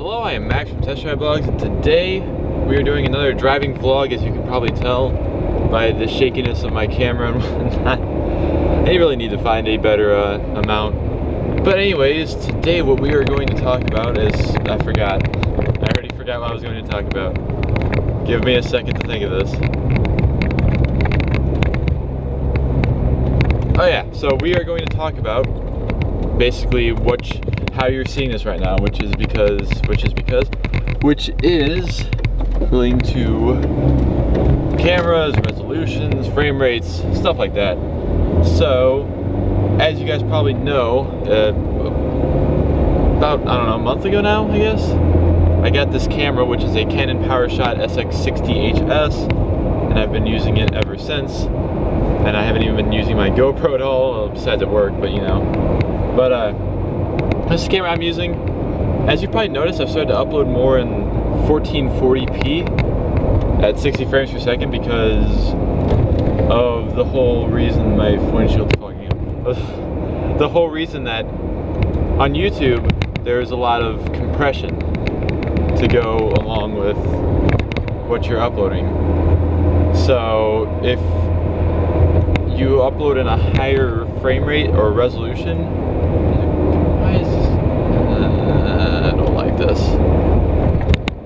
Hello, I am Max from Test Drive Blogs, and today we are doing another driving vlog, as you can probably tell by the shakiness of my camera and whatnot. I really need to find a better amount. But anyways, today what we are going to talk about is, I already forgot what I was going to talk about. Give me a second to think of this. Oh yeah, so we are going to talk about basically how you're seeing this right now, which is relating to cameras, resolutions, frame rates, stuff like that. So, as you guys probably know, about, I don't know, a month ago now, I guess, I got this camera, which is a Canon PowerShot SX60HS, and I've been using it ever since. And I haven't even been using my GoPro at all, besides at work, but you know. But this camera I'm using, as you probably noticed, I've started to upload more in 1440p at 60 frames per second because of the whole reason my windshield's fogging up. The whole reason that on YouTube there's a lot of compression to go along with what you're uploading. So if you upload in a higher frame rate or resolution, I don't like this.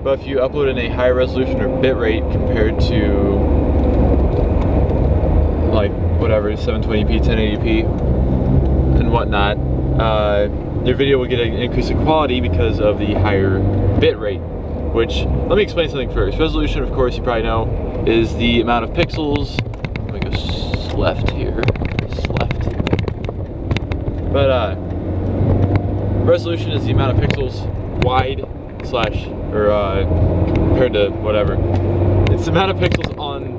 But if you upload in a higher resolution or bit rate compared to like whatever, 720p, 1080p, and whatnot, your video will get an increase in quality because of the higher bit rate. Which, let me explain something first. Resolution, of course, you probably know, is the amount of pixels. Let me go left here, left. But resolution is the amount of pixels wide compared to whatever. It's the amount of pixels on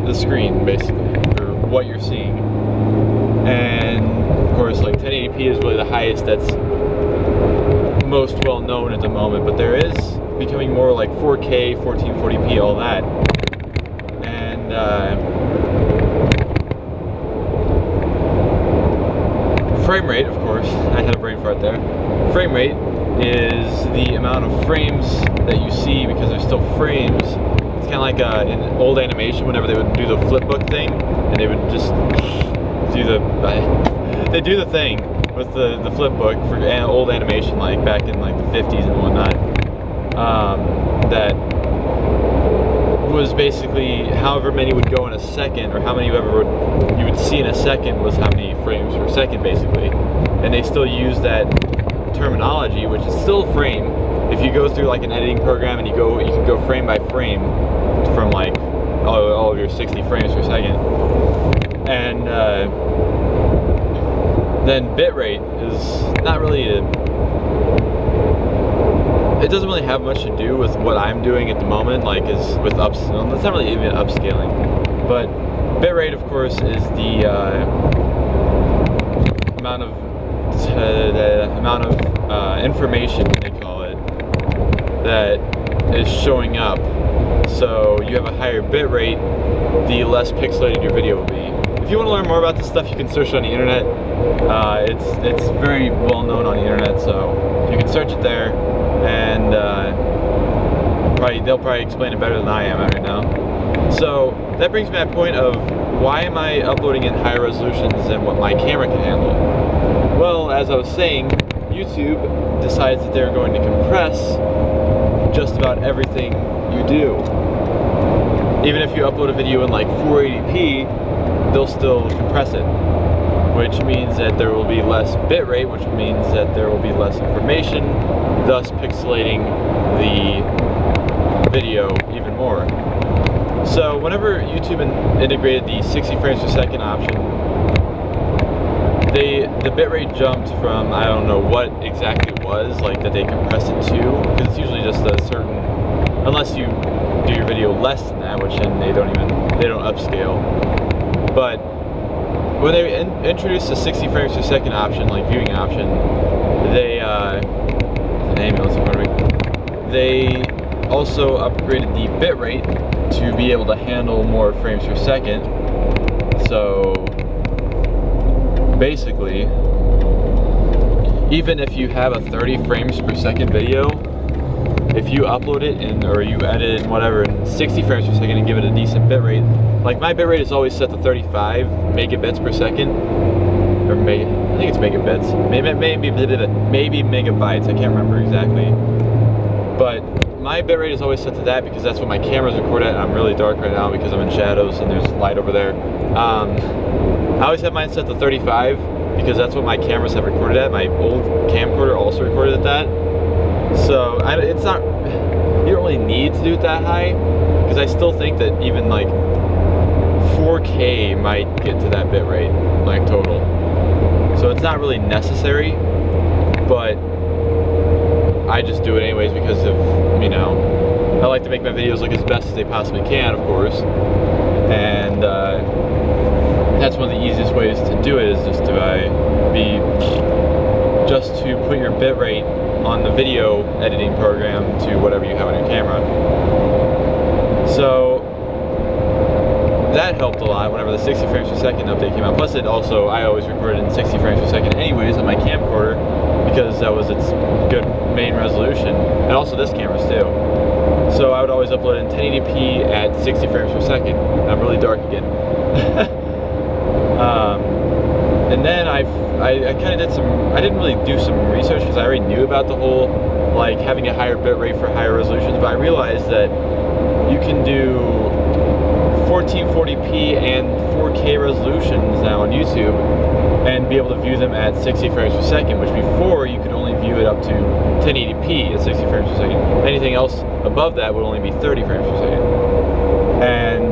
the screen, basically, or what you're seeing. And of course, like 1080p is really the highest that's most well known at the moment. But there is becoming more like 4K, 1440p, all that. And frame rate, of course, I had a brain fart there. Frame rate is the amount of frames that you see because there's still frames. It's kind of like in old animation whenever they would do the flip book thing, and they would just do they do the thing with the flip book for old animation, like back in like the 50s and whatnot. That was basically however many would go in a second, or how many you would see in a second was how many frames per second, basically. And they still use that terminology, which is still frame. If you go through like an editing program and you can go frame by frame from like all of your 60 frames per second. And then bitrate is not really it doesn't really have much to do with what I'm doing at the moment, like it's not really even upscaling. But bitrate, of course, is the amount of information, they call it, that is showing up. So you have a higher bit rate, the less pixelated your video will be. If you want to learn more about this stuff, you can search it on the internet. It's very well known on the internet, so you can search it there, and they'll probably explain it better than I am right now. So that brings me to that point of why am I uploading in higher resolutions than what my camera can handle? Well, as I was saying, YouTube decides that they're going to compress just about everything you do. Even if you upload a video in like 480p, they'll still compress it, which means that there will be less bitrate, which means that there will be less information, thus pixelating the video even more. So whenever YouTube integrated the 60 frames per second option, the bitrate jumped from, I don't know what exactly it was, like that they compressed it to, because it's usually just a certain, unless you do your video less than that, which then they don't upscale. But when they introduced the 60 frames per second option, like viewing option, they they also upgraded the bitrate to be able to handle more frames per second. So basically, even if you have a 30 frames per second video, if you upload it or you edit it whatever in 60 frames per second and give it a decent bitrate, like my bitrate is always set to 35 megabits per second, or I think it's megabits, maybe megabytes, I can't remember exactly, but my bitrate is always set to that because that's what my camera's record at, and I'm really dark right now because I'm in shadows and there's light over there. I always have mine set to 35 because that's what my cameras have recorded at. My old camcorder also recorded at that. So it's not, you don't really need to do it that high, because I still think that even like 4K might get to that bitrate, like total. So it's not really necessary, but I just do it anyways because of, you know, I like to make my videos look as best as they possibly can, of course. And that's one of the easiest ways to do it, is just to put your bitrate on the video editing program to whatever you have on your camera. So that helped a lot whenever the 60 frames per second update came out. Plus I always recorded in 60 frames per second anyways on my camcorder because that was its good main resolution, and also this camera's too. So I would always upload in 1080p at 60 frames per second. And I'm really dark again. And then I kind of I didn't really do some research because I already knew about the whole, like, having a higher bitrate for higher resolutions, but I realized that you can do 1440p and 4K resolutions now on YouTube and be able to view them at 60 frames per second, which before you could only view it up to 1080p at 60 frames per second. Anything else above that would only be 30 frames per second. And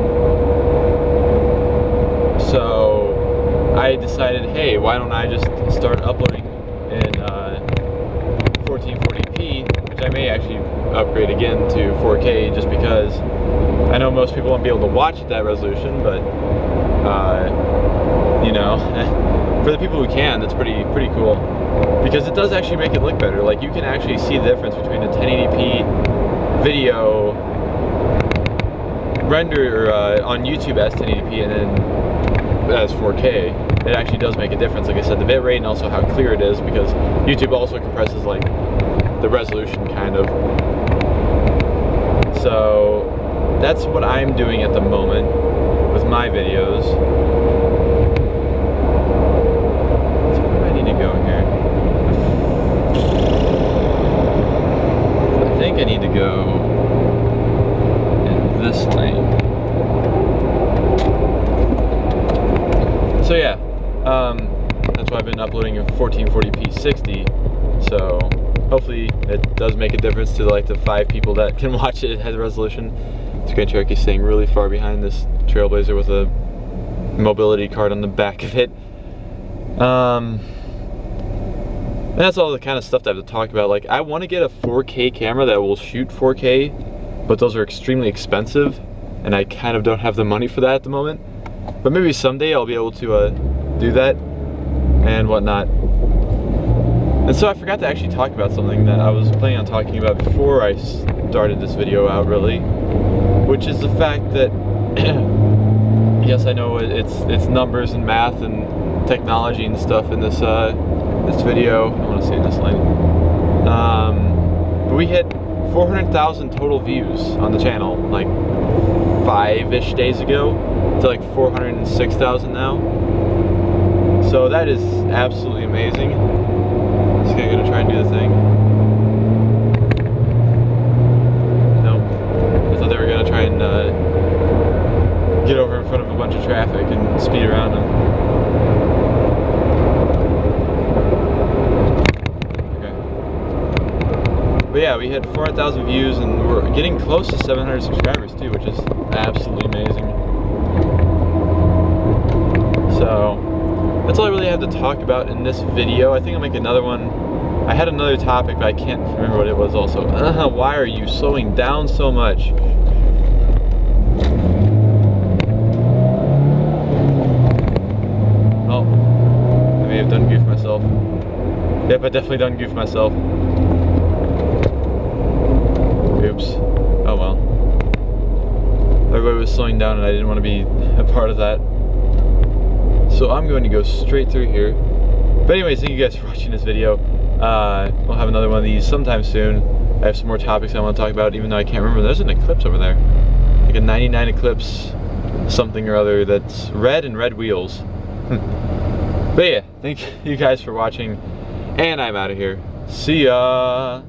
so I decided, hey, why don't I just start uploading in 1440p, which I may actually upgrade again to 4K just because I know most people won't be able to watch at that resolution, but you know, for the people who can, that's pretty cool, because it does actually make it look better. Like, you can actually see the difference between a 1080p video render on YouTube as 1080p and then as 4K. It actually does make a difference. Like I said, the bitrate and also how clear it is, because YouTube also compresses like the resolution kind of. So that's what I'm doing at the moment with my videos. So where do I need to go here? I think I need to go in this lane. So yeah, that's why I've been uploading in 1440p 60. So hopefully it does make a difference to like the 5 people that can watch it at the resolution. This Grand Cherokee's staying really far behind this Trailblazer with a mobility card on the back of it. And that's all the kind of stuff that I have to talk about. Like, I want to get a 4K camera that will shoot 4K, but those are extremely expensive, and I kind of don't have the money for that at the moment. But maybe someday I'll be able to do that and whatnot. And so I forgot to actually talk about something that I was planning on talking about before I started this video out, really, which is the fact that yes, I know it's numbers and math and technology and stuff in this this video. I want to say this line. But we hit 400,000 total views on the channel like 5-ish days ago. To like 406,000 now. So that is absolutely amazing. Just gonna try and do the thing. Nope. I thought they were gonna try and get over in front of a bunch of traffic and speed around them. Okay. But yeah, we hit 400,000 views and we're getting close to 700 subscribers too, which is absolutely amazing. So that's all I really have to talk about in this video. I think I'll make another one. I had another topic, but I can't remember what it was also. Why are you slowing down so much? Oh, I may have done goof myself. Yep, I definitely done goof myself. Oops. Oh well. Everybody was slowing down and I didn't want to be a part of that. So I'm going to go straight through here. But anyways, thank you guys for watching this video. We'll have another one of these sometime soon. I have some more topics I want to talk about, even though I can't remember. There's an eclipse over there. Like a 99 eclipse, something or other that's red and red wheels. But yeah, thank you guys for watching, and I'm out of here. See ya!